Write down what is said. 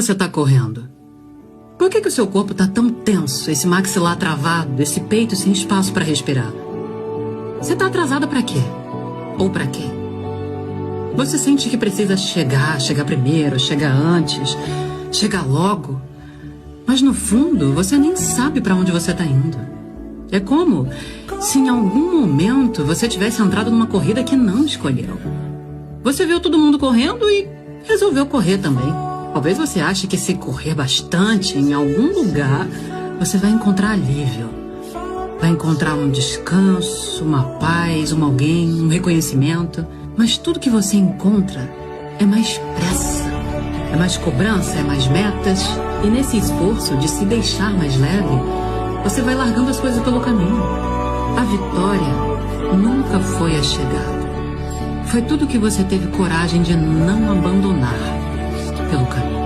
você está correndo? Por que o seu corpo está tão tenso, esse maxilar travado, esse peito sem espaço para respirar? Você está atrasada para quê? Ou para quem? Você sente que precisa chegar primeiro, chegar antes, chegar logo. Mas no fundo, você nem sabe para onde você está indo. É como se em algum momento você tivesse entrado numa corrida que não escolheu. Você viu todo mundo correndo e resolveu correr também. Talvez você ache que se correr bastante em algum lugar, você vai encontrar alívio. Vai encontrar um descanso, uma paz, alguém, um reconhecimento. Mas tudo que você encontra é mais pressa, é mais cobrança, é mais metas. E nesse esforço de se deixar mais leve, você vai largando as coisas pelo caminho. A vitória nunca foi a chegada. Foi tudo que você teve coragem de não abandonar pelo caminho.